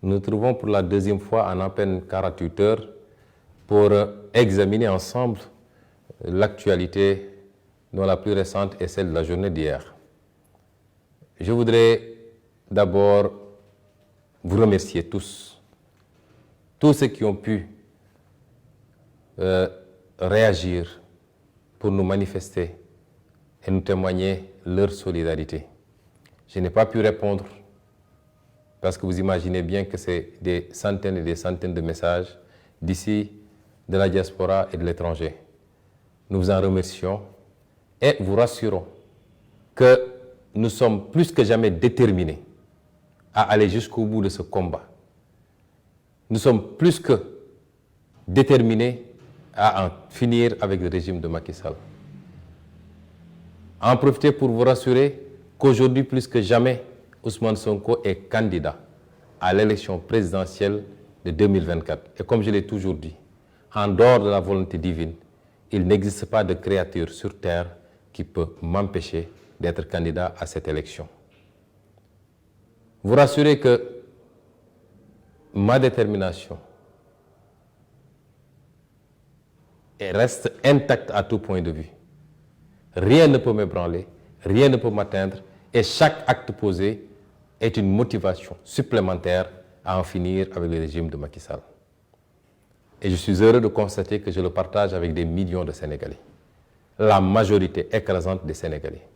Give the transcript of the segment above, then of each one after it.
nous nous trouvons pour la deuxième fois en à peine 48 heures pour examiner ensemble l'actualité dont la plus récente est celle de la journée d'hier. Je voudrais d'abord vous remercier tous ceux qui ont pu réagir pour nous manifester et nous témoigner leur solidarité. Je n'ai pas pu répondre parce que vous imaginez bien que c'est des centaines et des centaines de messages d'ici, de la diaspora et de l'étranger. Nous vous en remercions et vous rassurons que nous sommes plus que jamais déterminés à aller jusqu'au bout de ce combat. Nous sommes plus que déterminés à en finir avec le régime de Macky Sall. En profiter pour vous rassurer qu'aujourd'hui, plus que jamais, Ousmane Sonko est candidat à l'élection présidentielle de 2024. Et comme je l'ai toujours dit, en dehors de la volonté divine, il n'existe pas de créature sur terre qui peut m'empêcher d'être candidat à cette élection. Vous rassurez que ma détermination reste intacte à tout point de vue. Rien ne peut m'ébranler, rien ne peut m'atteindre et chaque acte posé est une motivation supplémentaire à en finir avec le régime de Macky Sall. Et je suis heureux de constater que je le partage avec des millions de Sénégalais, la majorité écrasante des Sénégalais.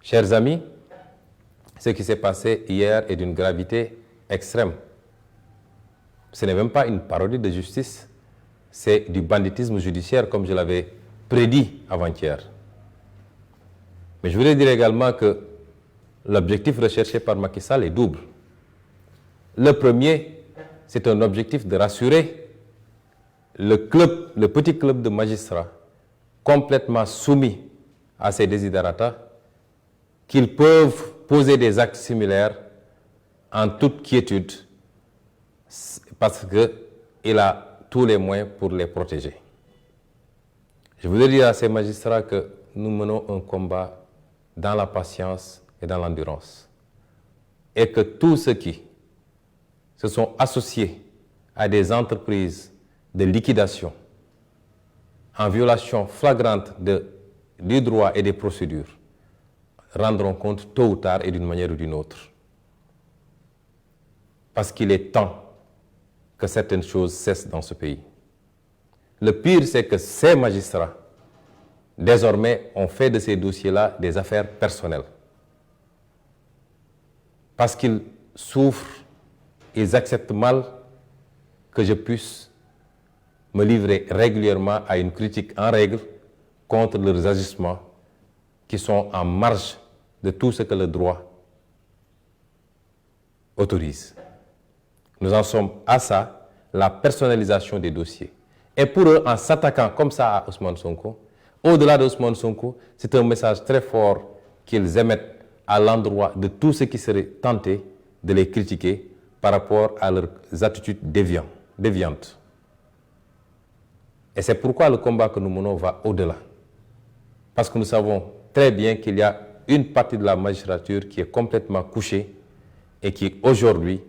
Chers amis, ce qui s'est passé hier est d'une gravité extrême. Ce n'est même pas une parodie de justice, c'est du banditisme judiciaire comme je l'avais prédit avant-hier. Mais je voudrais dire également que l'objectif recherché par Macky Sall est double. Le premier, c'est un objectif de rassurer le petit club de magistrats complètement soumis à ces desiderata qu'ils peuvent poser des actes similaires en toute quiétude parce qu'il a tous les moyens pour les protéger. Je voudrais dire à ces magistrats que nous menons un combat dans la patience et dans l'endurance et que tous ceux qui se sont associés à des entreprises de liquidation en violation flagrante du droit et des procédures rendront compte tôt ou tard et d'une manière ou d'une autre. Parce qu'il est temps que certaines choses cessent dans ce pays. Le pire, c'est que ces magistrats, désormais, ont fait de ces dossiers-là des affaires personnelles. Parce qu'ils souffrent, ils acceptent mal que je puisse me livrer régulièrement à une critique en règle contre leurs agissements qui sont en marge de tout ce que le droit autorise. Nous en sommes à ça, la personnalisation des dossiers. Et pour eux, en s'attaquant comme ça à Ousmane Sonko, au-delà de Ousmane Sonko, c'est un message très fort qu'ils émettent à l'endroit de tous ceux qui seraient tentés de les critiquer par rapport à leurs attitudes déviantes. Et c'est pourquoi le combat que nous menons va au-delà. Parce que nous savons très bien qu'il y a une partie de la magistrature qui est complètement couchée et qui, aujourd'hui,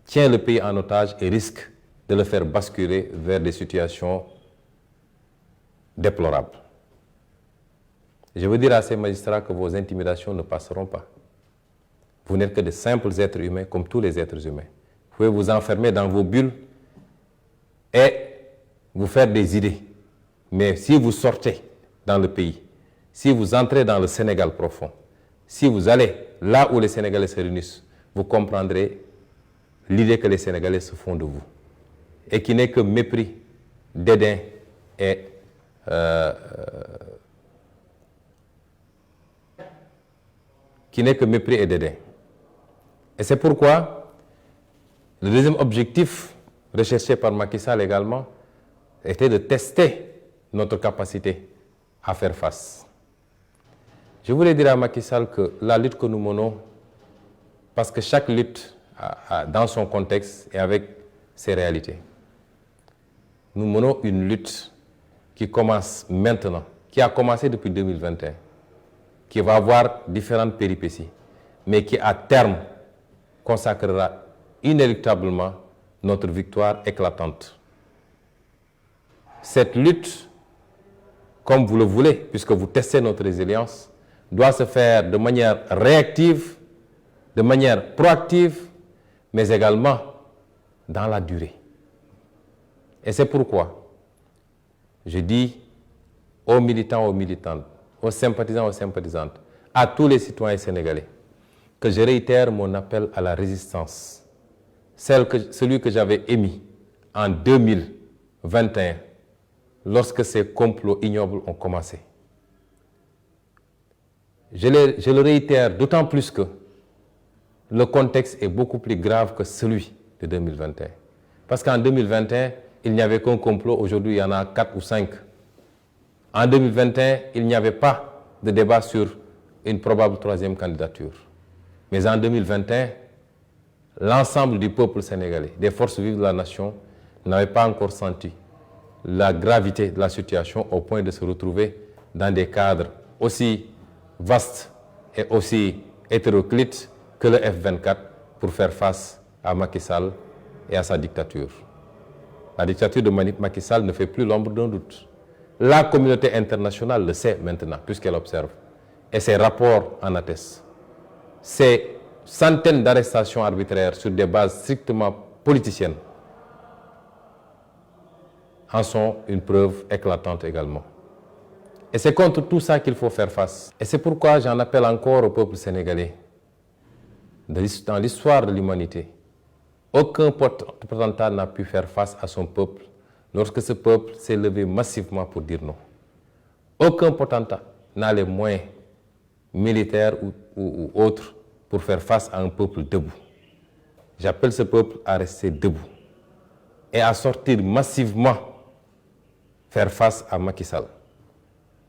tient le pays en otage et risque de le faire basculer vers des situations déplorables. Je veux dire à ces magistrats que vos intimidations ne passeront pas. Vous n'êtes que de simples êtres humains comme tous les êtres humains. Vous pouvez vous enfermer dans vos bulles et vous faire des idées. Mais si vous sortez dans le pays, si vous entrez dans le Sénégal profond, si vous allez là où les Sénégalais se réunissent, vous comprendrez l'idée que les Sénégalais se font de vous. Et qui n'est que mépris, dédain et dédain. Et c'est pourquoi le deuxième objectif recherché par Macky Sall également était de tester notre capacité à faire face. Je voulais dire à Macky Sall que la lutte que nous menons, parce que chaque lutte a dans son contexte et avec ses réalités, nous menons une lutte qui commence maintenant, qui a commencé depuis 2021, qui va avoir différentes péripéties, mais qui à terme consacrera inéluctablement notre victoire éclatante. Cette lutte, comme vous le voulez, puisque vous testez notre résilience, doit se faire de manière réactive, de manière proactive, mais également dans la durée. Et c'est pourquoi je dis aux militants, aux militantes, aux sympathisants, aux sympathisantes, à tous les citoyens sénégalais, que je réitère mon appel à la résistance, celui que j'avais émis en 2021, lorsque ces complots ignobles ont commencé. Je le réitère d'autant plus que le contexte est beaucoup plus grave que celui de 2021. Parce qu'en 2021, il n'y avait qu'un complot, aujourd'hui il y en a 4 ou 5. En 2021, il n'y avait pas de débat sur une probable troisième candidature. Mais en 2021, l'ensemble du peuple sénégalais, des forces vives de la nation, n'avait pas encore senti la gravité de la situation au point de se retrouver dans des cadres aussi vastes et aussi hétéroclites que le F-24 pour faire face à Macky Sall et à sa dictature. La dictature de Macky Sall ne fait plus l'ombre d'un doute. La communauté internationale le sait maintenant, puisqu'elle observe. Et ses rapports en attestent. Ces centaines d'arrestations arbitraires sur des bases strictement politiciennes en sont une preuve éclatante également. Et c'est contre tout ça qu'il faut faire face. Et c'est pourquoi j'en appelle encore au peuple sénégalais. Dans l'histoire de l'humanité, aucun potentat n'a pu faire face à son peuple lorsque ce peuple s'est levé massivement pour dire non. Aucun potentat n'a les moyens militaires ou autres pour faire face à un peuple debout. J'appelle ce peuple à rester debout et à sortir massivement faire face à Macky Sall.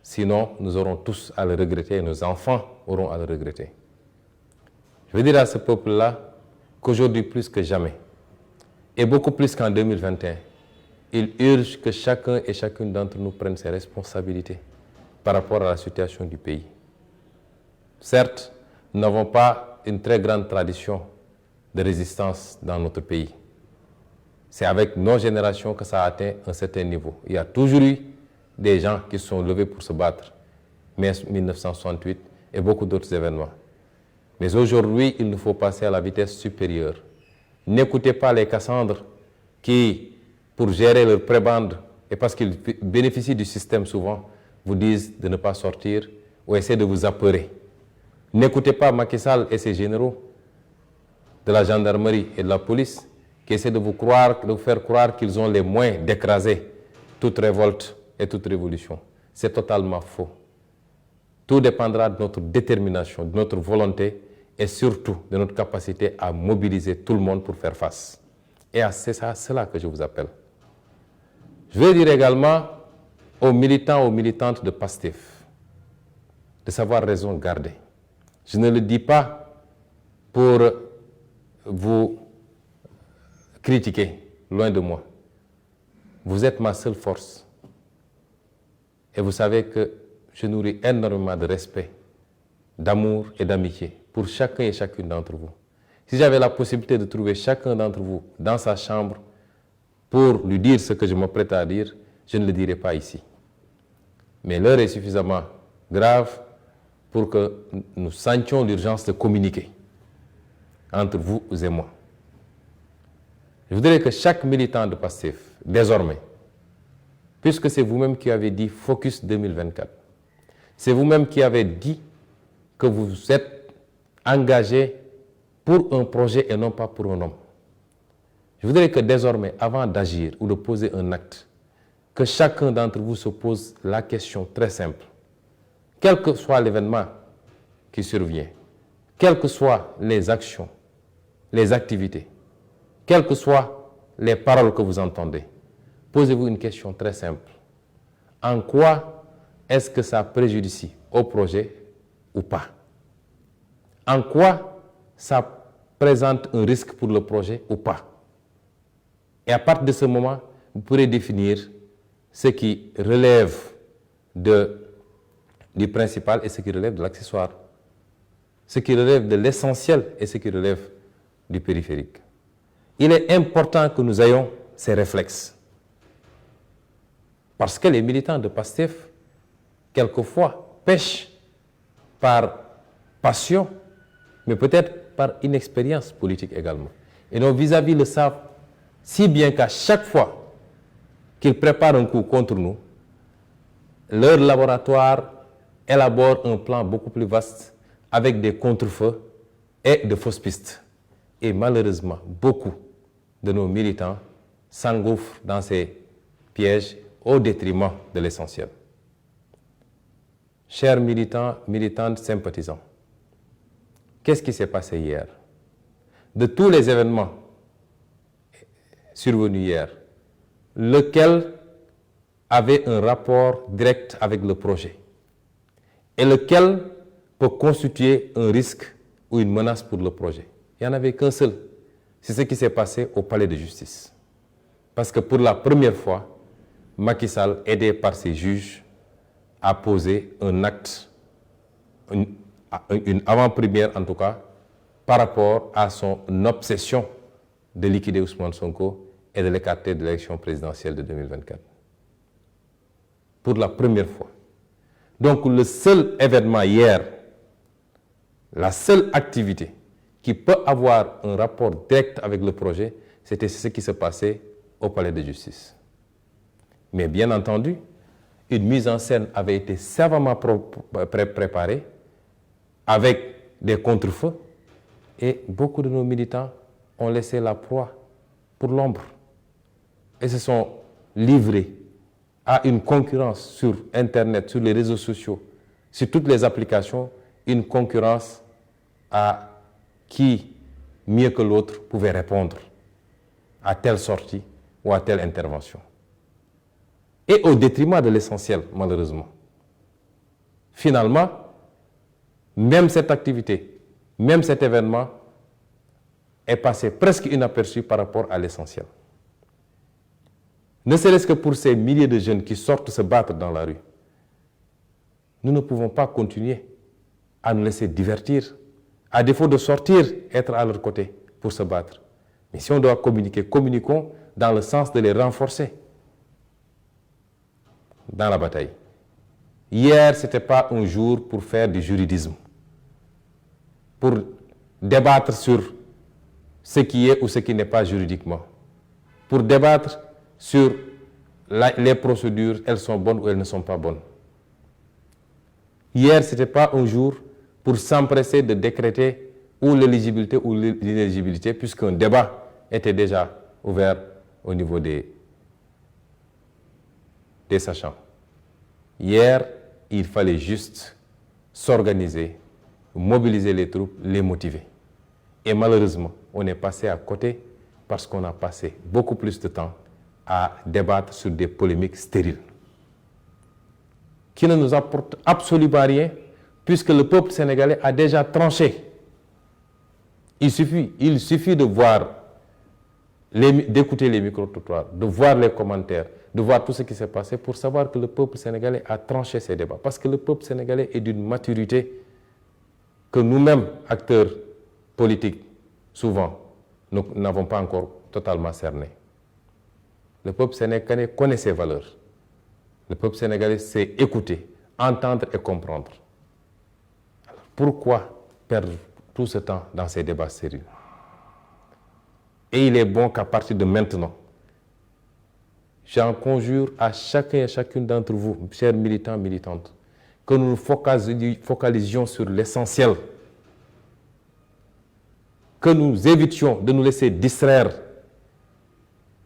Sinon, nous aurons tous à le regretter et nos enfants auront à le regretter. Je veux dire à ce peuple-là qu'aujourd'hui, plus que jamais, et beaucoup plus qu'en 2021, il urge que chacun et chacune d'entre nous prenne ses responsabilités par rapport à la situation du pays. Certes, nous n'avons pas une très grande tradition de résistance dans notre pays. C'est avec nos générations que ça a atteint un certain niveau. Il y a toujours eu des gens qui se sont levés pour se battre, mai 1968 et beaucoup d'autres événements. Mais aujourd'hui, il nous faut passer à la vitesse supérieure. N'écoutez pas les Cassandres qui, pour gérer leur prébande, et parce qu'ils bénéficient du système souvent, vous disent de ne pas sortir ou essaient de vous apeurer. N'écoutez pas Macky Sall et ses généraux de la gendarmerie et de la police qui essaient de vous faire croire qu'ils ont les moyens d'écraser toute révolte et toute révolution. C'est totalement faux. Tout dépendra de notre détermination, de notre volonté et surtout de notre capacité à mobiliser tout le monde pour faire face. Et c'est à cela que je vous appelle. Je veux dire également aux militants, aux militantes de PASTEF de savoir raison garder. Je ne le dis pas pour vous critiquer, loin de moi. Vous êtes ma seule force. Et vous savez que je nourris énormément de respect, d'amour et d'amitié pour chacun et chacune d'entre vous. Si j'avais la possibilité de trouver chacun d'entre vous dans sa chambre pour lui dire ce que je m'apprête à dire, je ne le dirais pas ici. Mais l'heure est suffisamment grave pour que nous sentions l'urgence de communiquer entre vous et moi. Je voudrais que chaque militant de PASTEF, désormais, puisque c'est vous-même qui avez dit Focus 2024, c'est vous-même qui avez dit que vous êtes engagé pour un projet et non pas pour un homme. Je voudrais que désormais, avant d'agir ou de poser un acte, que chacun d'entre vous se pose la question très simple. Quel que soit l'événement qui survient, quelles que soient les actions, les activités, quelles que soient les paroles que vous entendez, posez-vous une question très simple. En quoi est-ce que ça préjudicie au projet ou pas? En quoi ça présente un risque pour le projet ou pas? Et à partir de ce moment, vous pourrez définir ce qui relève du principal et ce qui relève de l'accessoire. Ce qui relève de l'essentiel et ce qui relève du périphérique. Il est important que nous ayons ces réflexes. Parce que les militants de PASTEF, quelquefois, pêchent par passion, mais peut-être par inexpérience politique également. Et nos vis-à-vis le savent si bien qu'à chaque fois qu'ils préparent un coup contre nous, leur laboratoire élabore un plan beaucoup plus vaste avec des contre-feux et de fausses pistes. Et malheureusement, beaucoup de nos militants s'engouffrent dans ces pièges au détriment de l'essentiel. Chers militants, militantes, sympathisants, qu'est-ce qui s'est passé hier? De tous les événements survenus hier, lequel avait un rapport direct avec le projet et lequel peut constituer un risque ou une menace pour le projet? Il n'y en avait qu'un seul. C'est ce qui s'est passé au palais de justice. Parce que pour la première fois, Macky Sall, aidé par ses juges, a posé un acte, une avant-première en tout cas, par rapport à son obsession de liquider Ousmane Sonko et de l'écarter de l'élection présidentielle de 2024. Pour la première fois. Donc le seul événement hier, la seule activité qui peut avoir un rapport direct avec le projet, c'était ce qui se passait au palais de justice. Mais bien entendu, une mise en scène avait été savamment préparée avec des contre-feux et beaucoup de nos militants ont laissé la proie pour l'ombre et se sont livrés à une concurrence sur Internet, sur les réseaux sociaux, sur toutes les applications, une concurrence à qui, mieux que l'autre, pouvait répondre à telle sortie ou à telle intervention. Et au détriment de l'essentiel, malheureusement. Finalement, même cette activité, même cet événement est passé presque inaperçu par rapport à l'essentiel. Ne serait-ce que pour ces milliers de jeunes qui sortent se battre dans la rue. Nous ne pouvons pas continuer à nous laisser divertir, à défaut de sortir, être à leur côté pour se battre. Mais si on doit communiquer, communiquons dans le sens de les renforcer dans la bataille. Hier, ce n'était pas un jour pour faire du juridisme, pour débattre sur ce qui est ou ce qui n'est pas juridiquement, pour débattre sur les procédures, elles sont bonnes ou elles ne sont pas bonnes. Hier, ce n'était pas un jour pour s'empresser de décréter ou l'éligibilité ou l'inéligibilité, puisqu'un débat était déjà ouvert au niveau des sachants. Hier, il fallait juste s'organiser, mobiliser les troupes, les motiver. Et malheureusement, on est passé à côté parce qu'on a passé beaucoup plus de temps à débattre sur des polémiques stériles qui ne nous apportent absolument rien puisque le peuple sénégalais a déjà tranché. Il suffit de voir, d'écouter les micro-trottoirs, de voir les commentaires, de voir tout ce qui s'est passé pour savoir que le peuple sénégalais a tranché ces débats. Parce que le peuple sénégalais est d'une maturité que nous-mêmes, acteurs politiques, souvent, nous n'avons pas encore totalement cerné. Le peuple sénégalais connaît ses valeurs. Le peuple sénégalais sait écouter, entendre et comprendre. Alors, pourquoi perdre tout ce temps dans ces débats sérieux? Et il est bon qu'à partir de maintenant, j'en conjure à chacun et chacune d'entre vous, chers militants, militantes, que nous nous focalisions sur l'essentiel, que nous évitions de nous laisser distraire,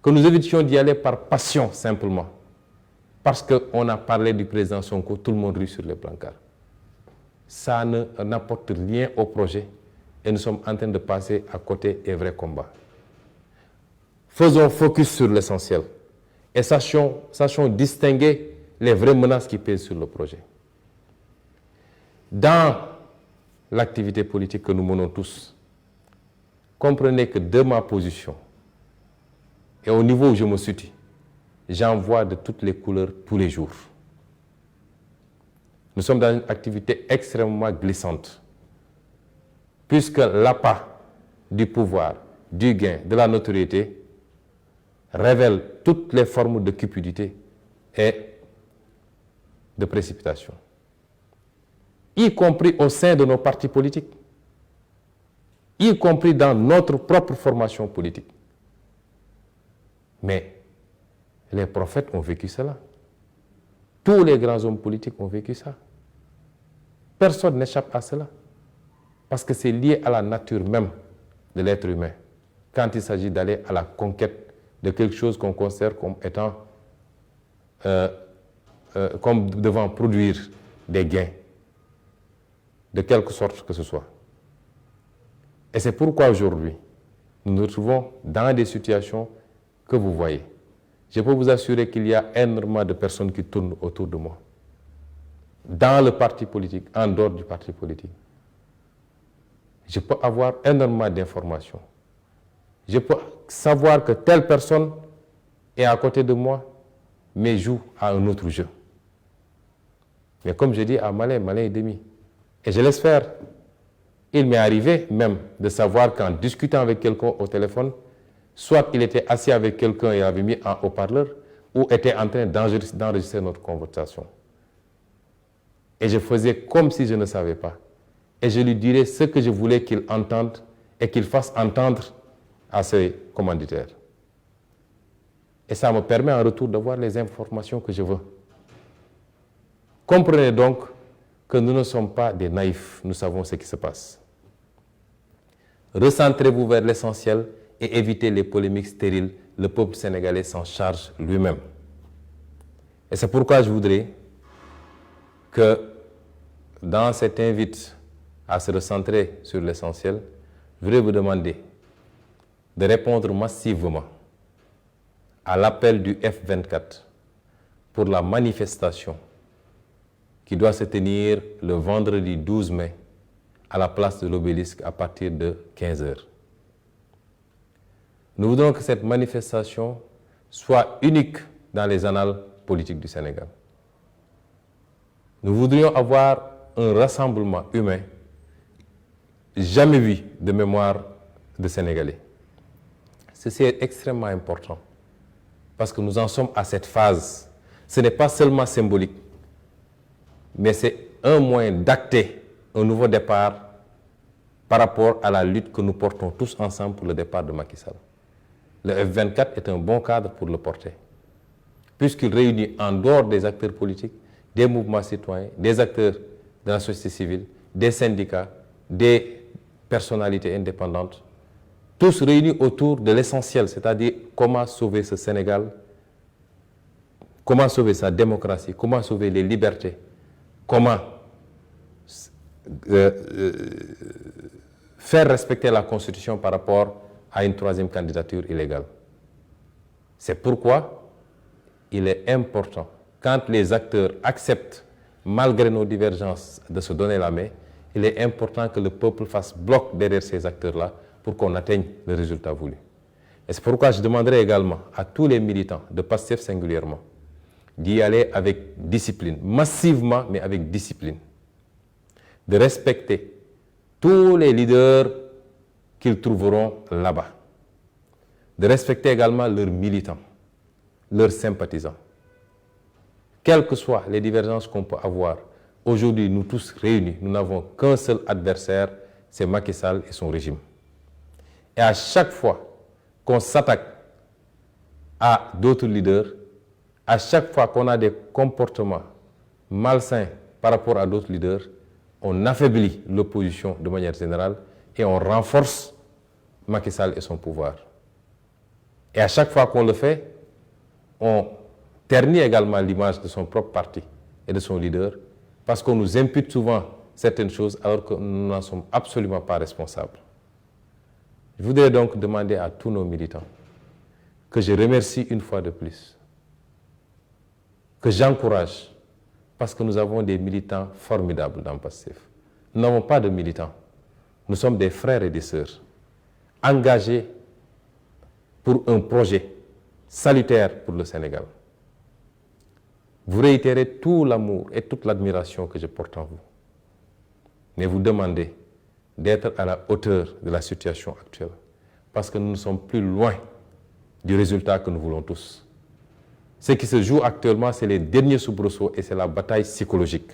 que nous évitions d'y aller par passion simplement, parce qu'on a parlé du président Sonko, tout le monde rit sur les brancards. Ça n'apporte rien au projet et nous sommes en train de passer à côté des vrais combats. Faisons focus sur l'essentiel et sachons distinguer les vraies menaces qui pèsent sur le projet. Dans l'activité politique que nous menons tous, comprenez que de ma position et au niveau où je me situe, j'en vois de toutes les couleurs tous les jours. Nous sommes dans une activité extrêmement glissante, puisque l'appât du pouvoir, du gain, de la notoriété, révèle toutes les formes de cupidité et de précipitation, y compris au sein de nos partis politiques, y compris dans notre propre formation politique. Mais les prophètes ont vécu cela. Tous les grands hommes politiques ont vécu ça. Personne n'échappe à cela. Parce que c'est lié à la nature même de l'être humain. Quand il s'agit d'aller à la conquête de quelque chose qu'on considère comme étant, comme devant produire des gains, de quelque sorte que ce soit. Et c'est pourquoi aujourd'hui, nous nous retrouvons dans des situations que vous voyez. Je peux vous assurer qu'il y a énormément de personnes qui tournent autour de moi, dans le parti politique, en dehors du parti politique. Je peux avoir énormément d'informations. Je peux savoir que telle personne est à côté de moi, mais joue à un autre jeu. Mais comme je dis à malin, malin et demi. Et je laisse faire. Il m'est arrivé même de savoir qu'en discutant avec quelqu'un au téléphone, soit il était assis avec quelqu'un et avait mis un haut-parleur, ou était en train d'enregistrer notre conversation. Et je faisais comme si je ne savais pas. Et je lui dirais ce que je voulais qu'il entende et qu'il fasse entendre à ses commanditaires. Et ça me permet en retour d'avoir les informations que je veux. Comprenez donc que nous ne sommes pas des naïfs, nous savons ce qui se passe. Recentrez-vous vers l'essentiel et évitez les polémiques stériles. Le peuple sénégalais s'en charge lui-même. Et c'est pourquoi je voudrais que dans cet invite à se recentrer sur l'essentiel, je voudrais vous demander de répondre massivement à l'appel du F24 pour la manifestation qui doit se tenir le vendredi 12 mai à la place de l'Obélisque à partir de 15 h. Nous voudrons que cette manifestation soit unique dans les annales politiques du Sénégal. Nous voudrions avoir un rassemblement humain jamais vu de mémoire de Sénégalais. Ceci est extrêmement important parce que nous en sommes à cette phase. Ce n'est pas seulement symbolique, mais c'est un moyen d'acter un nouveau départ par rapport à la lutte que nous portons tous ensemble pour le départ de Macky Sall. Le F24 est un bon cadre pour le porter, puisqu'il réunit en dehors des acteurs politiques, des mouvements citoyens, des acteurs de la société civile, des syndicats, des personnalités indépendantes, tous réunis autour de l'essentiel, c'est-à-dire comment sauver ce Sénégal, comment sauver sa démocratie, comment sauver les libertés, comment faire respecter la Constitution par rapport à une troisième candidature illégale. C'est pourquoi il est important, quand les acteurs acceptent, malgré nos divergences, de se donner la main, il est important que le peuple fasse bloc derrière ces acteurs-là pour qu'on atteigne le résultat voulu. Et c'est pourquoi je demanderai également à tous les militants, de PASTEF singulièrement, d'y aller avec discipline, massivement, mais avec discipline, de respecter tous les leaders qu'ils trouveront là-bas, de respecter également leurs militants, leurs sympathisants. Quelles que soient les divergences qu'on peut avoir, aujourd'hui, nous tous réunis, nous n'avons qu'un seul adversaire, c'est Macky Sall et son régime. Et à chaque fois qu'on s'attaque à d'autres leaders, à chaque fois qu'on a des comportements malsains par rapport à d'autres leaders, on affaiblit l'opposition de manière générale et on renforce Macky Sall et son pouvoir. Et à chaque fois qu'on le fait, on ternit également l'image de son propre parti et de son leader, parce qu'on nous impute souvent certaines choses alors que nous n'en sommes absolument pas responsables. Je voudrais donc demander à tous nos militants, que je remercie une fois de plus, que j'encourage, parce que nous avons des militants formidables dans PASTEF. Nous n'avons pas de militants, nous sommes des frères et des sœurs, engagés pour un projet salutaire pour le Sénégal. Vous réitérez tout l'amour et toute l'admiration que je porte en vous. Mais vous demandez d'être à la hauteur de la situation actuelle. Parce que nous ne sommes plus loin du résultat que nous voulons tous. Ce qui se joue actuellement, c'est les derniers soubresauts et c'est la bataille psychologique.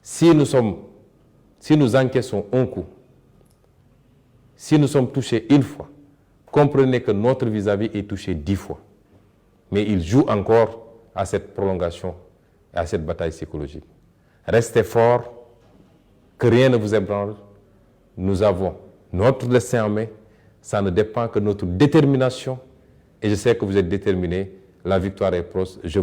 Si nous encaissons un coup, si nous sommes touchés une fois, comprenez que notre vis-à-vis est touché 10 fois. Mais il joue encore à cette prolongation et à cette bataille psychologique. Restez forts, que rien ne vous ébranle. Nous avons notre destin en main. Ça ne dépend que de notre détermination. Et je sais que vous êtes déterminés. La victoire est proche.